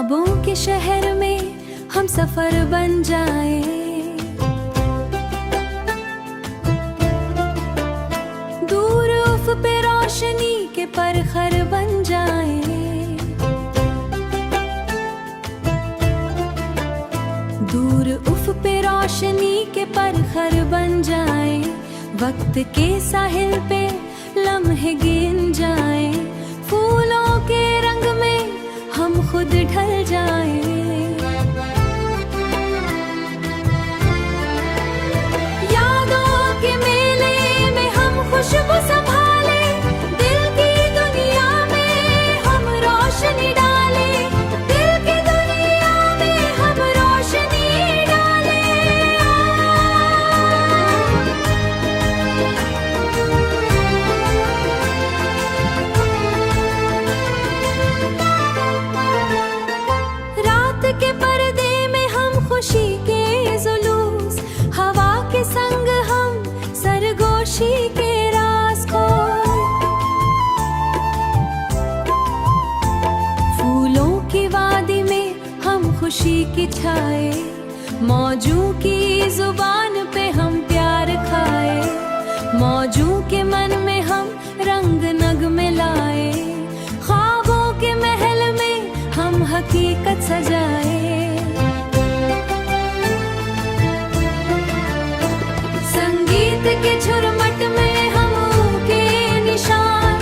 ख्वाबों के शहर में हम सफर बन जाए, दूर उफ पे रोशनी के परखर बन जाए, दूर उफ पे रोशनी के परखर बन जाए, वक्त के साहिल पे लम्हे गिन जाए, फूलों के रंग में हम खुद ढल जाए। यादों के मेले में हम खुशबू संभाले, दिल की दुनिया में हम रोशनी डाले, दिल की दुनिया में हम रोशनी डाले। रात के पर्दे में हम खुशी के जुलूस, हवा के संग हम सरगोशी के राज को, फूलों की वादी में हम खुशी की छाए, मौजू की जुबान पे हम प्यार खाए, मौजू के मन में हम रंग नग में लाए, ख्वाबों के महल में हम हकीकत सजाए। संगीत के झुरमट में हम के निशान,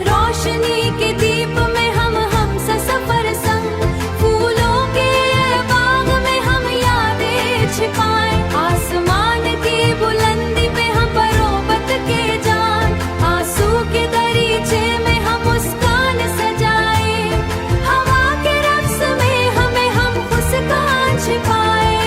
रोशनी के दीप में हम सफर संग, फूलों के बाग में हम यादें छिपाए, आसमान की बुलंदी पे हम परोबत के जान, आंसू के दरीचे में हम मुस्कान सजाए, हवा के रक्स में हम मुस्कान छिपाए।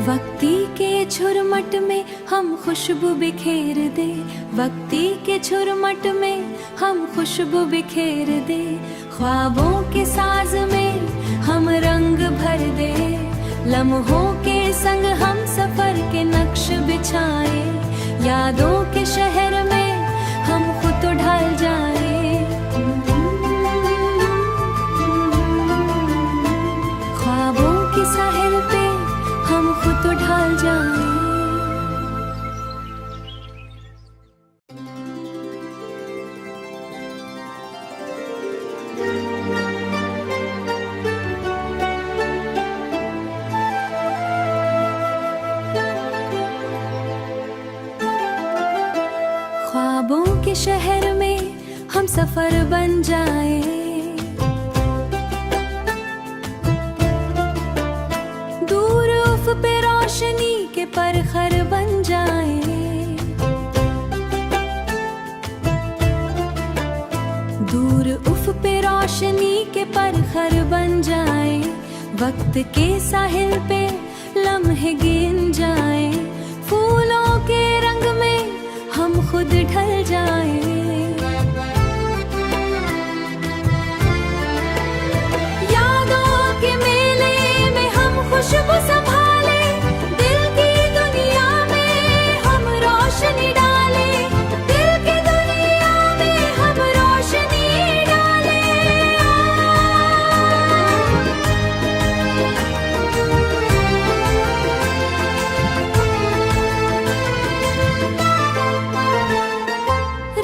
वक्ती के झुरमट में हम खुशबू बिखेर दे, वक्ती के झुरमट में हम खुशबू बिखेर दे, ख्वाबों के साज में हम रंग भर दे, लम्हों के संग हम सफर के नक्श बिछाए, यादों के शहर में हम खुद ढल जाए। ख्वाबों के साहिल पे हम खुद ढल जाए। ख्वाबों के शहर में हम सफर बन जाए, दूर उफ पे रोशनी के परखर बन जाए, दूर उफ पे रोशनी के परखर बन जाए, वक्त के साहिल पे लम्हे गिन जाए, फूलों के रंग में हम खुद ढल जाए। यादों के मेले में हम खुशबू संभाले, दिल की दुनिया में हम रोशनी डाले, दिल की दुनिया में हम रोशनी डाले।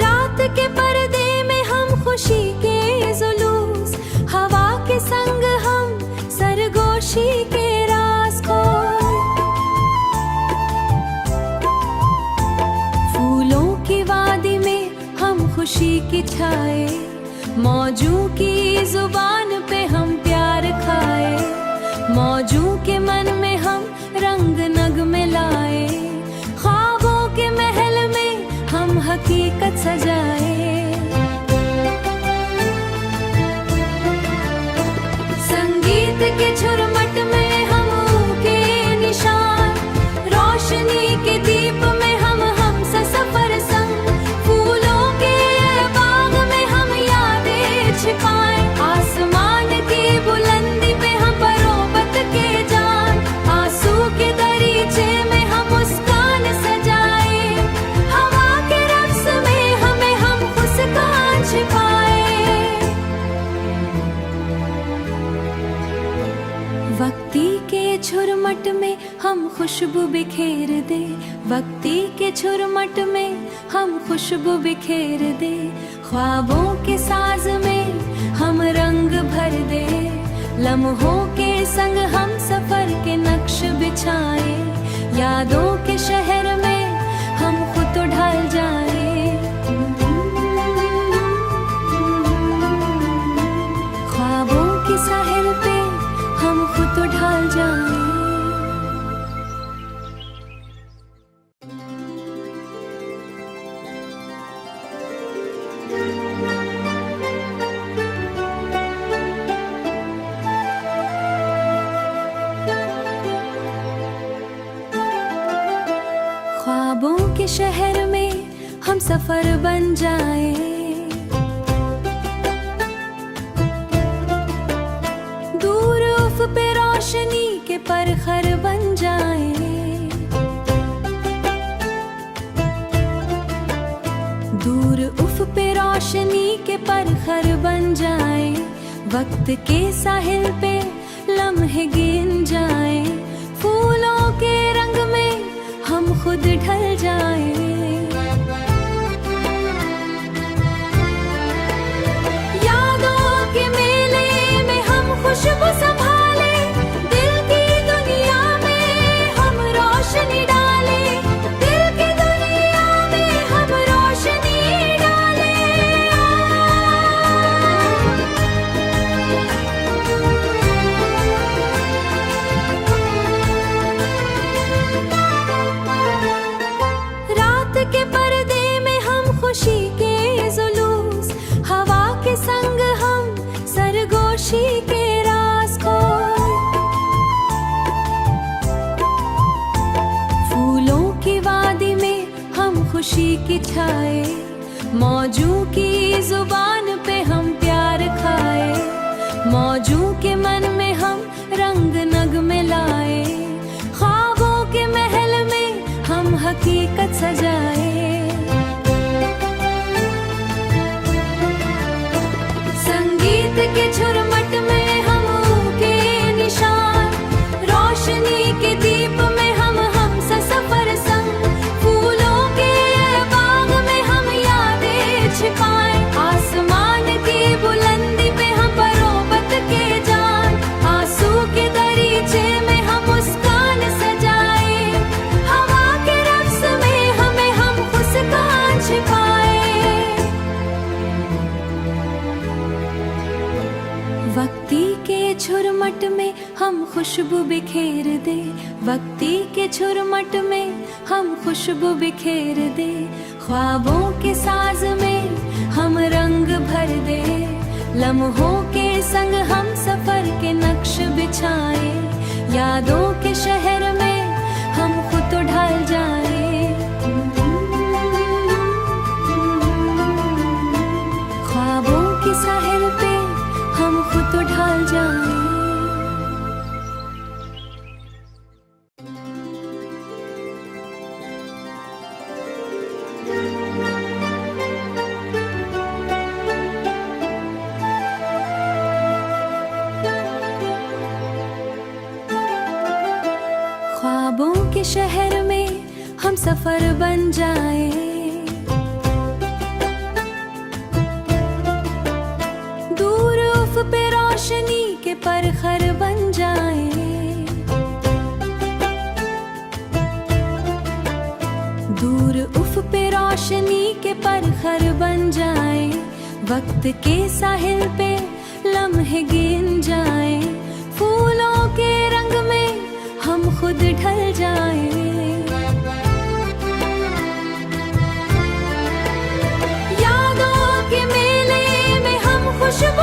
रात के पर्दे में हम खुशी के जुलूस, हवा के संग हम सरगोशी के राज को, फूलों की वादी में हम खुशी की छाए, मौजू की जुबान पे हम प्यार खाए, मौजू के मन में हम रंग नग में लाए, ख्वाबों के महल में हम हकीकत सजाए। संगीत के झुरमट में हम के निशान, रोशनी के दीप में हम सफर संग, फूलों के बाग में हम यादें छिपाए, आसमान की बुलंदी पे हम परोबत के जान, आंसू के दरीचे में हम मुस्कान सजाए, हवा के रक्स में हम झुरमट में हम खुशबू बिखेर दे, भक्ति के झुरमट में हम खुशबू बिखेर दे, ख्वाबों के साज में हम रंग भर दे, लम्हों के संग हम सफर के नक्श बिछाए, यादों के शहर में हम खुद तो ढल जाए। ख्वाबों के साहिल पे हम खुद तो ढल जाए। ख्वाबों के शहर में हम सफर बन जाए, दूर उफ पे रोशनी के परखर बन जाए, दूर उफ पे रोशनी के परखर बन जाए, वक्त के साहिल पे लम्हे गिन जाए, फूलों के रंग में हम खुद ढल जाए। यादों के मेले में हम खुशबू संभाले, दिल की दुनिया में हम रोशनी डाले, दिल की दुनिया में हम रोशनी डाले। के पर्दे में हम खुशी के जुलूस, हवा के संग हम सरगोशी के राज को, फूलों की वादी में हम खुशी की छाए, मौजू की जुबान पे हम प्यार खाए, मौजू के मन में हम रंग नग में लाए, ख्वाबों के महल में हम हकीकत सजाए। संगीत के झुरमट में हम के निशान, रोशनी के दीप में हम सफर संग, फूलों के बाग में हम यादें छिपाए, आसमान की बुलंदी पे हम परोबत के जान, आंसू के दरीचे में हम मुस्कान सजाए, हवा के रक्स में हमें हम मुस्कान छिपाए। वक्ती के झुरमट में हम खुशबू बिखेर दे, वक्ती के झुरमट में हम खुशबू बिखेर दे, ख्वाबों के साज में हम रंग भर दे, लम्हों के संग हम सफर के नक्श बिछाए, यादों के शहर में हम खुद तो ढल जाए। ख्वाबों के साहिल पे हम खुद तो ढल जाए। ख्वाबों के शहर में हम सफर बन जाए, दूर उफ पे रोशनी के परखर बन जाए, दूर उफ पे रोशनी के परखर बन जाए, वक्त के साहिल पे लम्हे गिन जाए, फूलों के रंग में हम खुद ढल जाए। यादों के मेले में हम खुशबू